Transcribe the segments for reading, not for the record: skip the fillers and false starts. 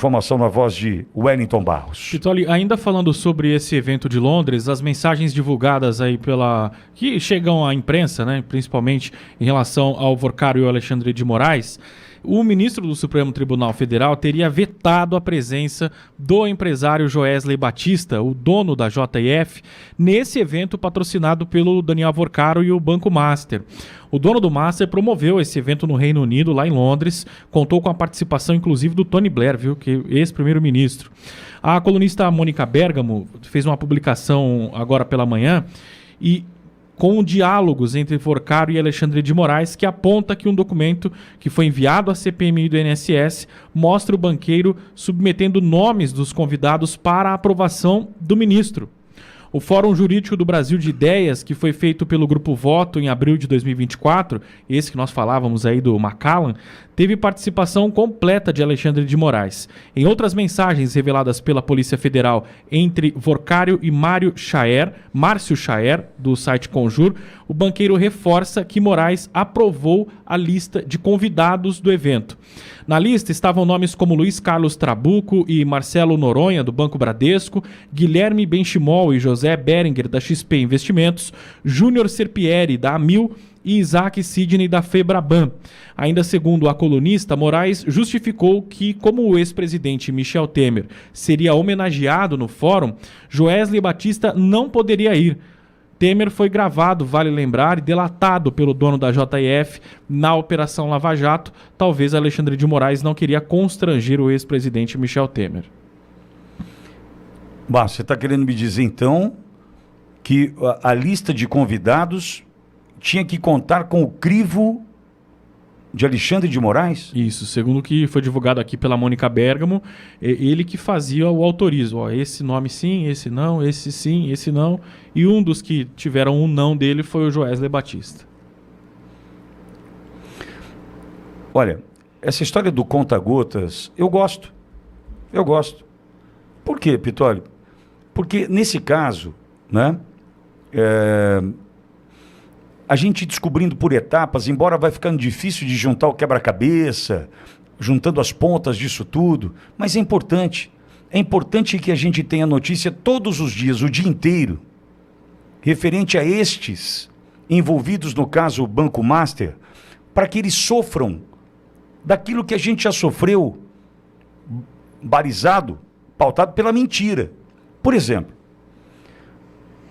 Informação na voz de Wellington Barros. Pitoli, ainda falando sobre esse evento de Londres, as mensagens divulgadas aí que chegam à imprensa, né, principalmente em relação ao Workário e ao Alexandre de Moraes, o ministro do Supremo Tribunal Federal teria vetado a presença do empresário Joesley Batista, o dono da JF, nesse evento patrocinado pelo Daniel Workário e o Banco Master. O dono do Master promoveu esse evento no Reino Unido, lá em Londres, contou com a participação inclusive do Tony Blair, que é ex-primeiro-ministro. A colunista Mônica Bergamo fez uma publicação agora pela manhã com diálogos entre Workário e Alexandre de Moraes, que aponta que um documento que foi enviado à CPMI do INSS mostra o banqueiro submetendo nomes dos convidados para a aprovação do ministro. O Fórum Jurídico do Brasil de Ideias, que foi feito pelo Grupo Voto em abril de 2024, esse que nós falávamos aí do Macallan, teve participação completa de Alexandre de Moraes. Em outras mensagens reveladas pela Polícia Federal entre Workário e Márcio Chaer, do site Conjur, o banqueiro reforça que Moraes aprovou a lista de convidados do evento. Na lista estavam nomes como Luiz Carlos Trabuco e Marcelo Noronha, do Banco Bradesco, Guilherme Benchimol e José Berenguer, da XP Investimentos, Júnior Serpieri, da Amil, e Isaac Sidney, da Febraban. Ainda segundo a colunista, Moraes justificou que, como o ex-presidente Michel Temer seria homenageado no fórum, Joesley Batista não poderia ir. Temer foi gravado, vale lembrar, e delatado pelo dono da JF na Operação Lava Jato. Talvez Alexandre de Moraes não queria constranger o ex-presidente Michel Temer. Bah, você está querendo me dizer, então, que a lista de convidados tinha que contar com o crivo de Alexandre de Moraes? Isso, segundo o que foi divulgado aqui pela Mônica Bergamo, ele que fazia o autorismo. Ó, esse nome sim, esse não, esse sim, esse não. E um dos que tiveram um não dele foi o Joesley Batista. Olha, essa história do conta-gotas, eu gosto. Eu gosto. Por quê, Pitoli? Porque nesse caso, né, a gente descobrindo por etapas, embora vai ficando difícil de juntar o quebra-cabeça, juntando as pontas disso tudo, mas é importante. É importante que a gente tenha notícia todos os dias, o dia inteiro, referente a estes envolvidos no caso Banco Master, para que eles sofram daquilo que a gente já sofreu, balizado, pautado pela mentira. Por exemplo,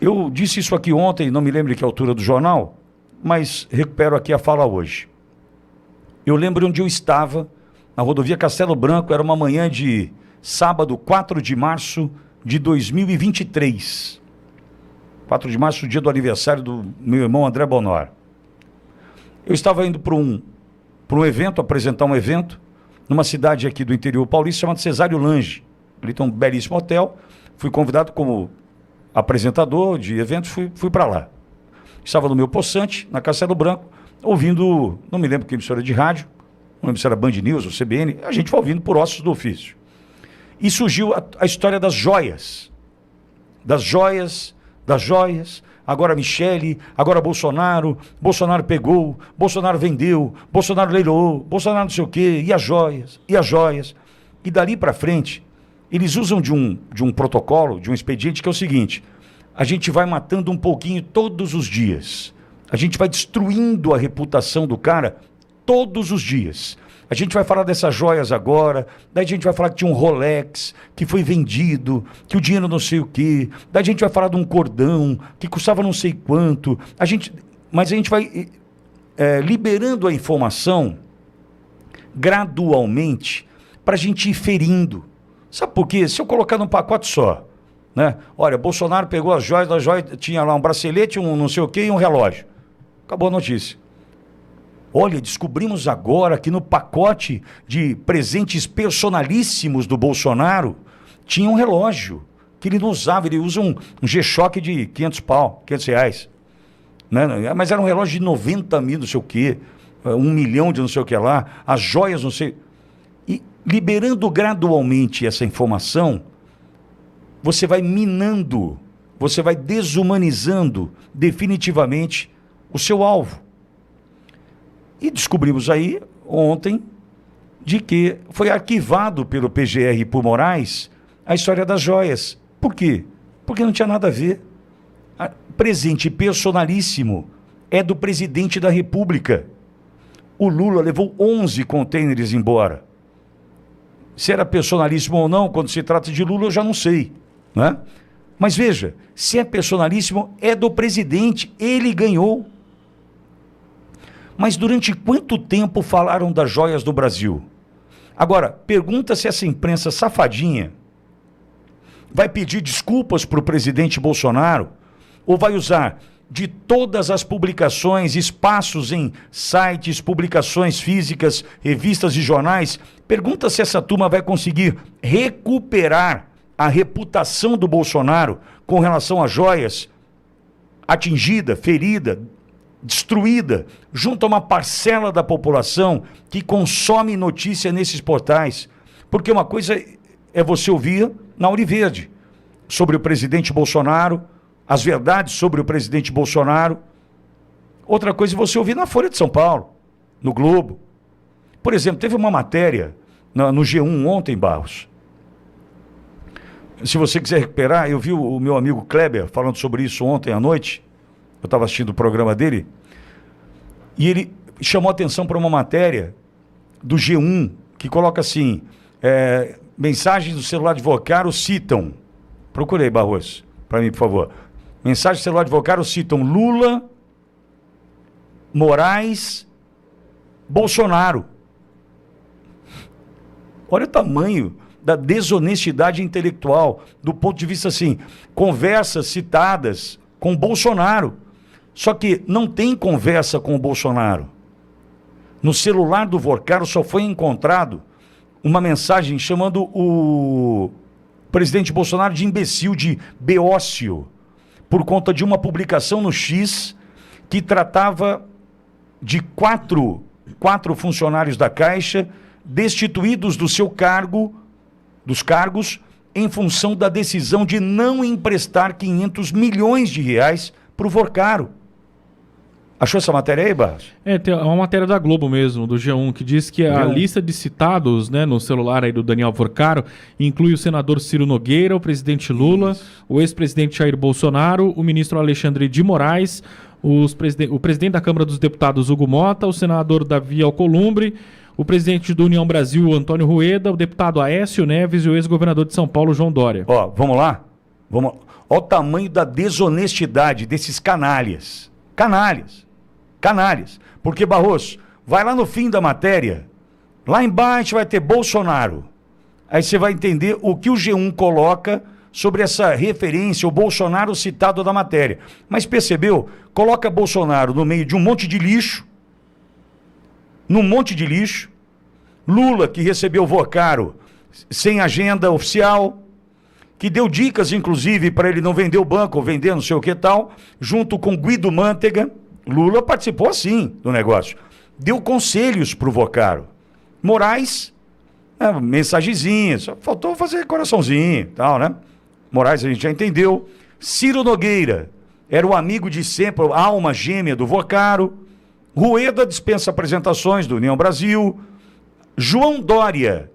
eu disse isso aqui ontem, não me lembro de que altura do jornal, mas recupero aqui a fala hoje. Eu lembro onde eu estava, na rodovia Castelo Branco, era uma manhã de sábado, 4 de março de 2023. 4 de março, dia do aniversário do meu irmão André Bonor. Eu estava indo para um evento, apresentar um evento, numa cidade aqui do interior paulista, chamada Cesário Lange. Ali tem um belíssimo hotel, fui convidado como apresentador de eventos, fui para lá. Estava no meu possante, na Castelo Branco, ouvindo, não me lembro que emissora de rádio, não lembro se era Band News ou CBN, a gente foi ouvindo por ossos do ofício. E surgiu a história das joias. Das joias, agora Michele, agora Bolsonaro pegou, Bolsonaro vendeu, Bolsonaro leiloou, Bolsonaro não sei o quê, e as joias. E dali para frente, eles usam de um protocolo, de um expediente que é o seguinte: a gente vai matando um pouquinho todos os dias. A gente vai destruindo a reputação do cara todos os dias. A gente vai falar dessas joias agora, daí a gente vai falar que tinha um Rolex que foi vendido, que o dinheiro não sei o quê, daí a gente vai falar de um cordão que custava não sei quanto. Mas a gente vai liberando a informação gradualmente para a gente ir ferindo. Sabe por quê? Se eu colocar num pacote só, né? Olha, Bolsonaro pegou as joias, tinha lá um bracelete, um não sei o quê e um relógio. Acabou a notícia. Olha, descobrimos agora que no pacote de presentes personalíssimos do Bolsonaro tinha um relógio que ele não usava, ele usa um G-Shock de 500 reais. Né? Mas era um relógio de 90 mil, não sei o quê, 1 milhão de não sei o que lá, as joias não sei... E liberando gradualmente essa informação, você vai minando, você vai desumanizando definitivamente o seu alvo. E descobrimos aí, ontem, de que foi arquivado pelo PGR e por Moraes a história das joias. Por quê? Porque não tinha nada a ver. Presente personalíssimo é do presidente da República. O Lula levou 11 contêineres embora. Se era personalíssimo ou não, quando se trata de Lula, eu já não sei, né? Mas veja, se é personalíssimo, é do presidente, ele ganhou. Mas durante quanto tempo falaram das joias do Brasil? Agora, pergunta se essa imprensa safadinha vai pedir desculpas para o presidente Bolsonaro ou vai usar de todas as publicações, espaços em sites, publicações físicas, revistas e jornais. Pergunta se essa turma vai conseguir recuperar a reputação do Bolsonaro com relação a joias atingida, ferida, destruída, junto a uma parcela da população que consome notícia nesses portais. Porque uma coisa é você ouvir na Ouriverde sobre o presidente Bolsonaro, as verdades sobre o presidente Bolsonaro. Outra coisa é você ouvir na Folha de São Paulo, no Globo. Por exemplo, teve uma matéria no G1 ontem, Barros. Se você quiser recuperar, eu vi o meu amigo Kleber falando sobre isso ontem à noite. Eu estava assistindo o programa dele. E ele chamou atenção para uma matéria do G1, que coloca assim, mensagens do celular de Vocaro citam. Procurei, Barros, para mim, por favor. Mensagens do celular de Vocaro citam Lula, Moraes, Bolsonaro. Olha o tamanho da desonestidade intelectual, do ponto de vista assim, conversas citadas com Bolsonaro. Só que não tem conversa com o Bolsonaro. No celular do Vocaro só foi encontrado uma mensagem chamando o presidente Bolsonaro de imbecil, de beócio, por conta de uma publicação no X que tratava de quatro funcionários da Caixa destituídos do seu cargo, dos cargos, em função da decisão de não emprestar 500 milhões de reais para o Vocaro. Achou essa matéria aí, Barros? Tem uma matéria da Globo mesmo, do G1, que diz que a lista de citados, né, no celular aí do Daniel Vocaro inclui o senador Ciro Nogueira, o presidente Lula, o ex-presidente Jair Bolsonaro, o ministro Alexandre de Moraes, o presidente da Câmara dos Deputados Hugo Mota, o senador Davi Alcolumbre, o presidente do União Brasil Antônio Rueda, o deputado Aécio Neves e o ex-governador de São Paulo João Dória. Ó, vamos lá? Olha o tamanho da desonestidade desses canalhas. Canalhas. Porque, Barroso, vai lá no fim da matéria, lá embaixo vai ter Bolsonaro. Aí você vai entender o que o G1 coloca sobre essa referência, o Bolsonaro citado da matéria. Mas percebeu? Coloca Bolsonaro no meio de um monte de lixo, Lula, que recebeu o Vocaro sem agenda oficial, que deu dicas, inclusive, para ele não vender o banco, ou vender não sei o que tal, junto com Guido Mantega. Lula participou, sim, do negócio. Deu conselhos para o Vocaro. Moraes, mensagenzinha, só faltou fazer coraçãozinho e tal, né? Moraes a gente já entendeu. Ciro Nogueira, era o amigo de sempre, a alma gêmea do Vocaro. Rueda dispensa apresentações do União Brasil. João Dória,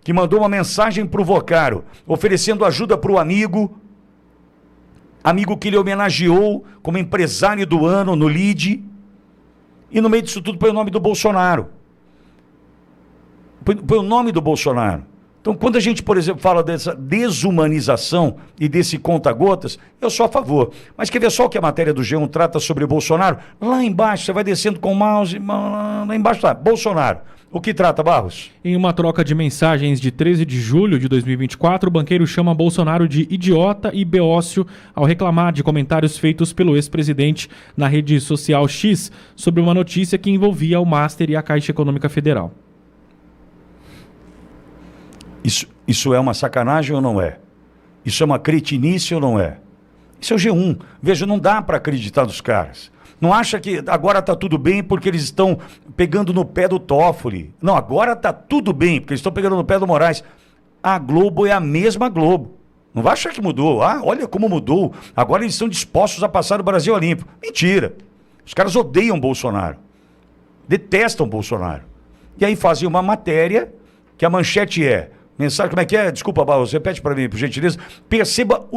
que mandou uma mensagem para o Vocaro, oferecendo ajuda para o amigo que ele homenageou como empresário do ano no LIDE, e no meio disso tudo põe o nome do Bolsonaro. Põe o nome do Bolsonaro. Então, quando a gente, por exemplo, fala dessa desumanização e desse conta-gotas, eu sou a favor. Mas quer ver só o que a matéria do G1 trata sobre Bolsonaro? Lá embaixo, você vai descendo com o mouse, lá embaixo está, Bolsonaro. O que trata, Barros? Em uma troca de mensagens de 13 de julho de 2024, o banqueiro chama Bolsonaro de idiota e beócio ao reclamar de comentários feitos pelo ex-presidente na rede social X sobre uma notícia que envolvia o Master e a Caixa Econômica Federal. Isso é uma sacanagem ou não é? Isso é uma cretinice ou não é? Isso é o G1. Veja, não dá para acreditar dos caras. Não acha que agora está tudo bem porque eles estão pegando no pé do Toffoli. Não, agora está tudo bem porque eles estão pegando no pé do Moraes. A Globo é a mesma Globo. Não vai achar que mudou. Olha como mudou. Agora eles estão dispostos a passar o Brasil a limpo. Mentira. Os caras odeiam Bolsonaro. Detestam Bolsonaro. E aí fazia uma matéria, que a manchete é, mensagem, como é que é? Desculpa, Barros, repete para mim, por gentileza. Perceba,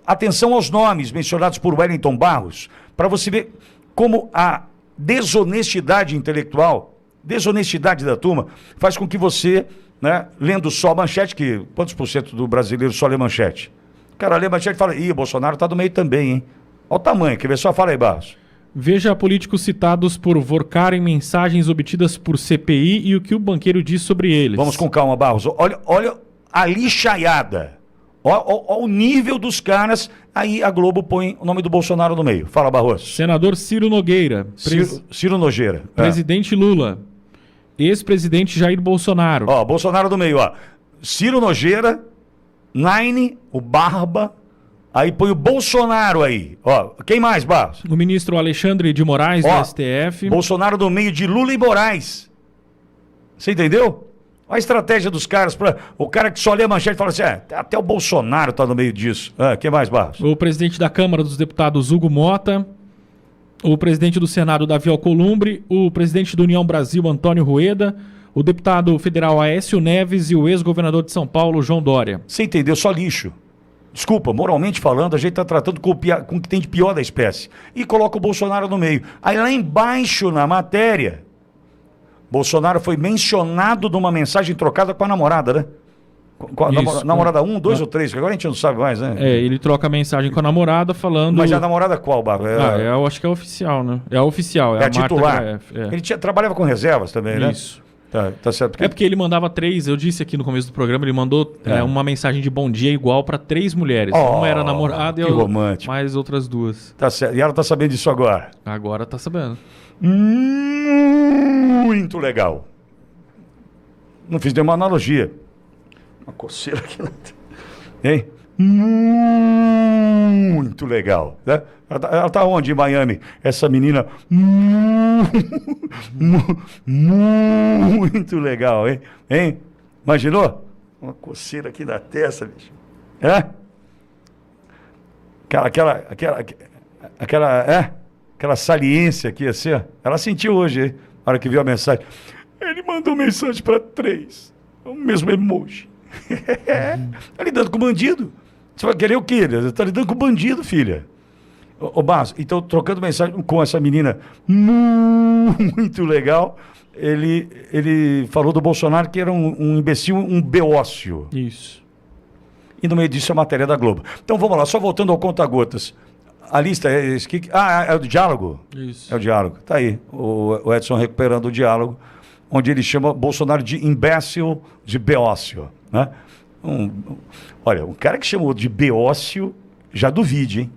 atenção aos nomes mencionados por Wellington Barros, para você ver como a desonestidade intelectual, desonestidade da turma, faz com que você, né, lendo só a manchete, que quantos por cento do brasileiro só lê manchete? O cara lê manchete e fala, ih, o Bolsonaro tá do meio também, hein? Olha o tamanho, quer ver só? Fala aí, Barros. Veja políticos citados por Vorcar em mensagens obtidas por CPI e o que o banqueiro diz sobre eles. Vamos com calma, Barros. Olha a lixaiada. Olha o nível dos caras. Aí a Globo põe o nome do Bolsonaro no meio. Fala, Barros. Senador Ciro Nogueira. Ciro Nogueira. Presidente Lula. Ex-presidente Jair Bolsonaro. Ó, Bolsonaro no meio, ó. Ciro Nogueira, Nine, o Barba. Aí põe o Bolsonaro aí. Ó, quem mais, Barros? O ministro Alexandre de Moraes, do STF. Bolsonaro no meio de Lula e Moraes. Você entendeu? Olha a estratégia dos caras. O cara que só lê a manchete fala assim, até o Bolsonaro tá no meio disso. Quem mais, Barros? O presidente da Câmara dos Deputados, Hugo Mota. O presidente do Senado, Davi Alcolumbre. O presidente da União Brasil, Antônio Rueda. O deputado federal Aécio Neves e o ex-governador de São Paulo, João Dória. Você entendeu? Só lixo. Desculpa, moralmente falando, a gente está tratando com o que tem de pior da espécie. E coloca o Bolsonaro no meio. Aí lá embaixo, na matéria, Bolsonaro foi mencionado numa mensagem trocada com a namorada, né? Com a namorada 1, 2 ou 3, que agora a gente não sabe mais, né? Ele troca a mensagem com a namorada falando... Mas a namorada qual, Barro? Eu acho que é oficial, né? É a oficial, é a titular. Marta Graef, Ele trabalhava com reservas também, né? Isso. Tá certo. É porque ele mandava 3, eu disse aqui no começo do programa, ele mandou uma mensagem de bom dia igual para 3 mulheres. Uma era namorada e mais outras 2. Tá certo. E ela tá sabendo disso agora? Agora tá sabendo. Muito legal. Não fiz nenhuma analogia. Uma coceira aqui. Hein? Muito legal, né? Ela tá onde em Miami? Essa menina muito legal, hein? Imaginou? Uma coceira aqui na testa, bicho. Aquela saliência aqui, assim, ó. Ela sentiu hoje, hein? Na hora que viu a mensagem. Ele mandou mensagem para 3. O mesmo emoji. Tá lidando com bandido. Você vai querer o quê? Tá lidando com bandido, filha. Ô Barros, então trocando mensagem com essa menina muito legal, ele falou do Bolsonaro que era um imbecil, um beócio. Isso. E no meio disso a matéria da Globo. Então vamos lá, só voltando ao conta-gotas. A lista é esse que... é o diálogo? Isso. É o diálogo. Tá aí, o Edson recuperando o diálogo, onde ele chama Bolsonaro de imbécil, de beócio, né? Olha, um cara que chamou de beócio, já duvide, hein?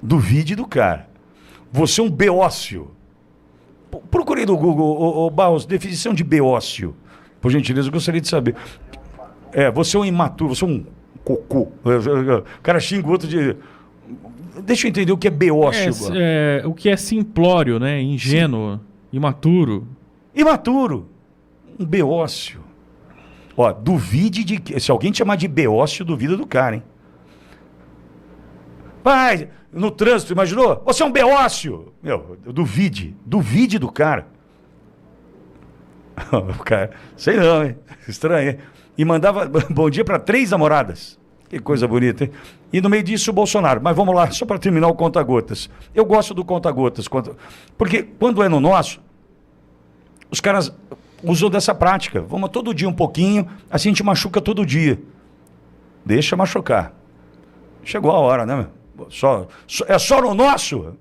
Duvide do cara. Você é um beócio. Procurei no Google, Barros, definição de beócio. Por gentileza, eu gostaria de saber. Você é um imaturo, você é um cocô. O cara xinga o outro de... Deixa eu entender o que é beócio. O que é simplório, né? Ingênuo, imaturo. Imaturo. Um beócio. Ó, duvide de... Se alguém te chamar de beócio, duvida do cara, hein? Vai, no trânsito, imaginou? Você é um beócio. Duvide do cara. O cara, sei não, hein? Estranho, hein? E mandava bom dia para 3 namoradas. Que coisa bonita, hein? E no meio disso o Bolsonaro. Mas vamos lá, só para terminar o conta-gotas. Eu gosto do conta-gotas, porque quando é no nosso, os caras usam dessa prática. Vamos todo dia um pouquinho, assim a gente machuca todo dia. Deixa machucar. Chegou a hora, né, meu? É só no nosso?